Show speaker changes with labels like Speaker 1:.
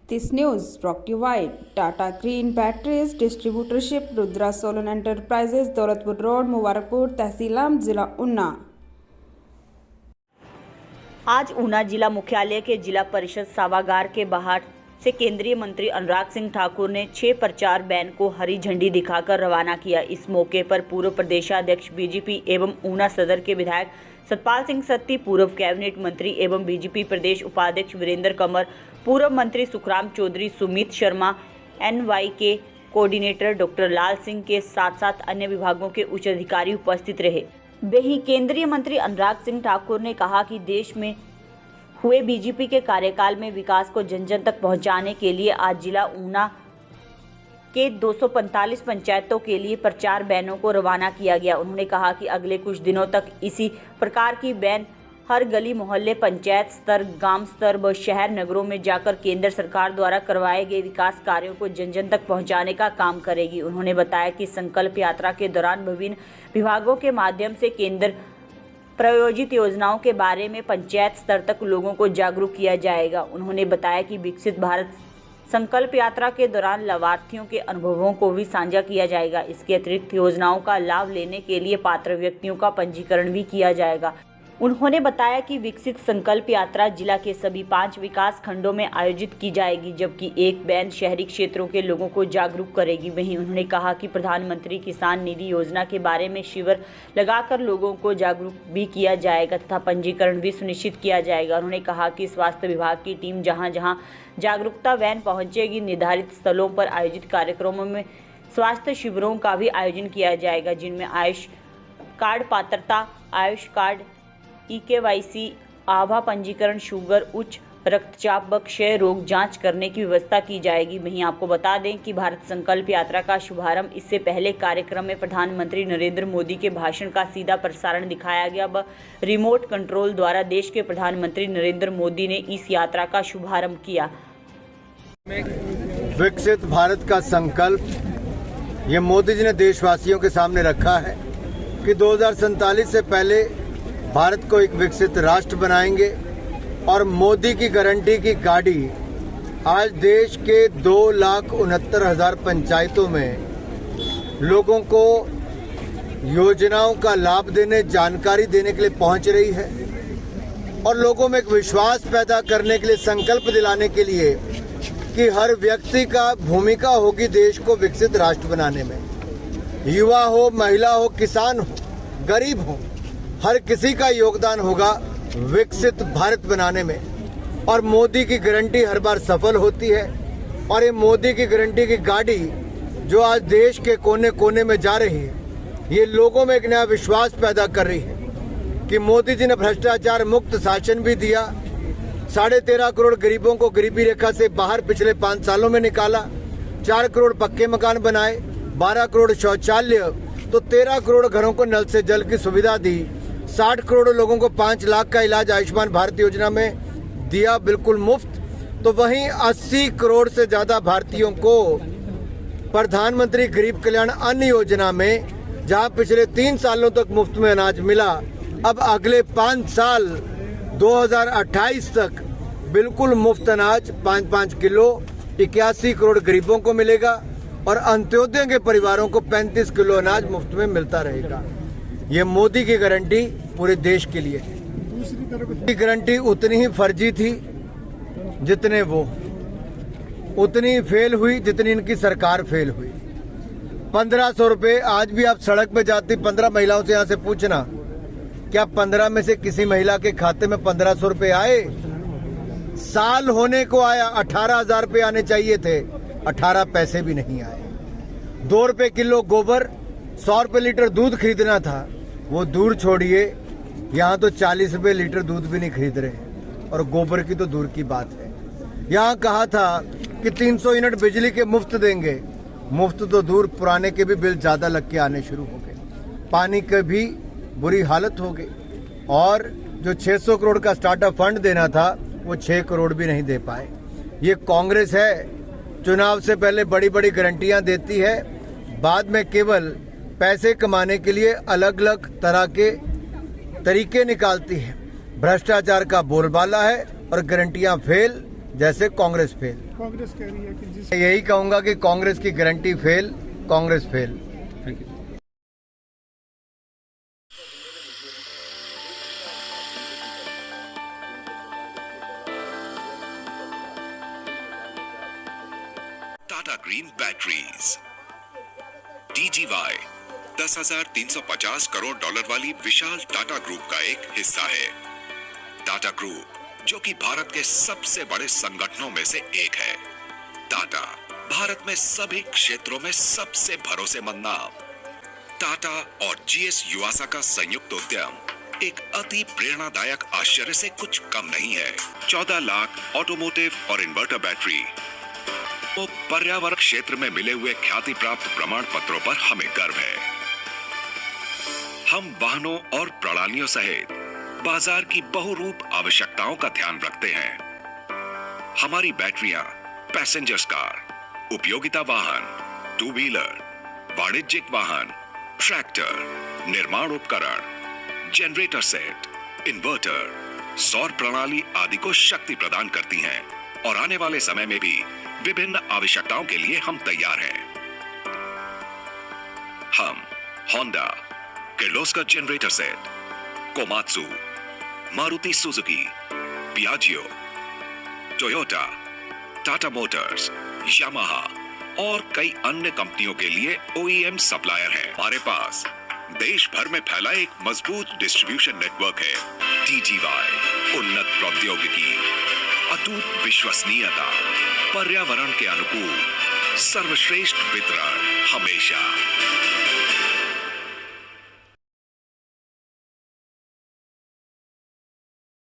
Speaker 1: This news brought to you by Tata Green Batteries Distributorship, Rudra Solar Enterprises, Daulatpur Road, Mubarakpur, तहसील आम, जिला ऊना।
Speaker 2: आज ऊना जिला मुख्यालय के जिला परिषद सभागार के बाहर से केंद्रीय मंत्री अनुराग सिंह ठाकुर ने 6 प्रचार वैन को हरी झंडी दिखाकर रवाना किया। इस मौके पर पूर्व प्रदेशाध्यक्ष बीजेपी एवं ऊना सदर के विधायक सतपाल सिंह सत्ती, पूर्व कैबिनेट मंत्री एवं बीजेपी प्रदेश उपाध्यक्ष वीरेंद्र कंवर, पूर्व मंत्री Sukhram Chaudhary, Sumit Sharma, NYK coordinator doctor Lal Singh के साथ साथ अन्य विभागों के उच्च अधिकारी उपस्थित रहे। वहीं केंद्रीय मंत्री अनुराग सिंह ठाकुर ने कहा कि देश में हुए बीजेपी के कार्यकाल में विकास को जन जन तक पहुंचाने के लिए आज जिला ऊना के 245 पंचायतों के लिए प्रचार वैनों को रवाना किया गया। उन्होंने कहा कि अगले कुछ दिनों तक इसी प्रकार की वैन हर गली मोहल्ले, पंचायत स्तर, गांव स्तर व शहर नगरों में जाकर केंद्र सरकार द्वारा करवाए गए विकास कार्यों को जन जन तक पहुंचाने का काम करेगी। उन्होंने बताया कि संकल्प यात्रा के दौरान विभिन्न विभागों के माध्यम से केंद्र प्रायोजित योजनाओं के बारे में पंचायत स्तर तक लोगों को जागरूक किया जाएगा। उन्होंने बताया कि विकसित भारत संकल्प यात्रा के दौरान लाभार्थियों के अनुभवों को भी साझा किया जाएगा। इसके अतिरिक्त योजनाओं का लाभ लेने के लिए पात्र व्यक्तियों का पंजीकरण भी किया जाएगा। उन्होंने बताया कि विकसित संकल्प यात्रा जिला के सभी 5 विकास खंडों में आयोजित की जाएगी, जबकि एक वैन शहरी क्षेत्रों के लोगों को जागरूक करेगी। वहीं उन्होंने कहा कि प्रधानमंत्री किसान निधि योजना के बारे में शिविर लगाकर लोगों को जागरूक भी किया जाएगा तथा पंजीकरण भी सुनिश्चित किया जाएगा। उन्होंने कहा कि स्वास्थ्य विभाग की टीम जहां जहां जागरूकता वैन पहुंचेगी, निर्धारित स्थलों पर आयोजित कार्यक्रमों में स्वास्थ्य शिविरों का भी आयोजन किया जाएगा, जिनमें आयुष कार्ड पात्रता, आयुष कार्ड, EKYC, आभा पंजीकरण, शुगर, उच्च रक्तचाप व क्षय रोग जांच करने की व्यवस्था की जाएगी। वहीं आपको बता दें कि भारत संकल्प यात्रा का शुभारंभ इससे पहले कार्यक्रम में प्रधानमंत्री नरेंद्र मोदी के भाषण का सीधा प्रसारण दिखाया गया व रिमोट कंट्रोल द्वारा देश के प्रधानमंत्री नरेंद्र मोदी ने इस यात्रा का शुभारंभ किया।
Speaker 3: विकसित भारत का संकल्प ये मोदी जी ने देशवासियों के सामने रखा है कि 2047 से पहले भारत को एक विकसित राष्ट्र बनाएंगे और मोदी की गारंटी की गाड़ी आज देश के 2,69,000 पंचायतों में लोगों को योजनाओं का लाभ देने, जानकारी देने के लिए पहुंच रही है और लोगों में एक विश्वास पैदा करने के लिए, संकल्प दिलाने के लिए कि हर व्यक्ति का भूमिका होगी देश को विकसित राष्ट्र बनाने में। युवा हो, महिला हो, किसान हो, गरीब हो, हर किसी का योगदान होगा विकसित भारत बनाने में। और मोदी की गारंटी हर बार सफल होती है और ये मोदी की गारंटी की गाड़ी जो आज देश के कोने कोने में जा रही है, ये लोगों में एक नया विश्वास पैदा कर रही है कि मोदी जी ने भ्रष्टाचार मुक्त शासन भी दिया, 13.5 करोड़ गरीबों को गरीबी रेखा से बाहर पिछले 5 सालों में निकाला, 4 करोड़ पक्के मकान बनाए, 12 करोड़ शौचालय, तो 13 करोड़ घरों को नल से जल की सुविधा दी, 60 करोड़ लोगों को 5 लाख का इलाज आयुष्मान भारत योजना में दिया बिल्कुल मुफ्त। तो वहीं 80 करोड़ से ज्यादा भारतीयों को प्रधानमंत्री गरीब कल्याण अन्न योजना में, जहां पिछले 3 सालों तक मुफ्त में अनाज मिला, अब अगले 5 साल 2028 तक बिल्कुल मुफ्त अनाज 5-5 किलो 81 करोड़ गरीबों को मिलेगा और अंत्योदय के परिवारों को 35 किलो अनाज मुफ्त में मिलता रहेगा। ये मोदी की गारंटी पूरे देश के लिए है। दूसरी गारंटी उतनी ही फर्जी थी जितने वो, उतनी फेल हुई जितनी इनकी सरकार फेल हुई। 1500 रुपए आज भी आप सड़क पे जाती 15 महिलाओं से यहाँ से पूछना, क्या 15 में से किसी महिला के खाते में 1500 रुपए आए? साल होने को आया, 18,000 रुपए आने चाहिए थे, 18 पैसे भी नहीं आए। 2 रुपए किलो गोबर, 100 रुपए लीटर दूध खरीदना था, वो दूर छोड़िए, यहाँ तो 40 रुपए लीटर दूध भी नहीं खरीद रहे और गोबर की तो दूर की बात है। यहाँ कहा था कि 300 यूनिट बिजली के मुफ्त देंगे, मुफ्त तो दूर, पुराने के भी बिल ज्यादा लग के आने शुरू हो गए, पानी की भी बुरी हालत हो गई और जो 600 करोड़ का स्टार्टअप फंड देना था वो 6 करोड़ भी नहीं दे पाए। ये कांग्रेस है, चुनाव से पहले बड़ी बड़ी गारंटियां देती है, बाद में केवल पैसे कमाने के लिए अलग अलग तरह के तरीके निकालती है। भ्रष्टाचार का बोलबाला है और गारंटियां फेल, जैसे कांग्रेस फेल।
Speaker 4: कांग्रेस कह रही है कि जिस
Speaker 3: यही कहूंगा कि कांग्रेस की guarantee fail, Congress fail.
Speaker 4: Thank you.
Speaker 5: Tata green batteries DGY 10,350 crore dollar वाली विशाल टाटा ग्रुप का एक हिस्सा है। टाटा ग्रुप जो कि भारत के सबसे बड़े संगठनों में से एक है। टाटा भारत में सभी क्षेत्रों में सबसे भरोसेमंद नाम। टाटा और GS युवासा का संयुक्त उद्यम एक अति प्रेरणादायक आश्चर्य से कुछ कम नहीं है। 14 लाख ऑटोमोटिव और इन्वर्टर बैटरी तो पर्यावरण क्षेत्र में मिले हुए ख्याति प्राप्त प्रमाण पत्रों पर हमें गर्व है। हम वाहनों और प्रणालियों सहित बाजार की बहुरूप आवश्यकताओं का ध्यान रखते हैं। हमारी बैटरियां पैसेंजर्स कार, उपयोगिता वाहन, टू व्हीलर, वाणिज्यिक वाहन, ट्रैक्टर, निर्माण उपकरण, जनरेटर सेट, इन्वर्टर, सौर प्रणाली आदि को शक्ति प्रदान करती हैं और आने वाले समय में भी विभिन्न आवश्यकताओं के लिए हम तैयार हैं। हम Honda, Kirloskar generator set, Komatsu, Maruti Suzuki, Piaggio, Toyota, Tata Motors, Yamaha और कई अन्य कंपनियों के लिए OEM सप्लायर हैं। हमारे पास देश भर में फैला एक मजबूत डिस्ट्रीब्यूशन नेटवर्क है। DGY उन्नत प्रौद्योगिकी, अटूट विश्वसनीयता, पर्यावरण के अनुकूल, सर्वश्रेष्ठ वितरण हमेशा।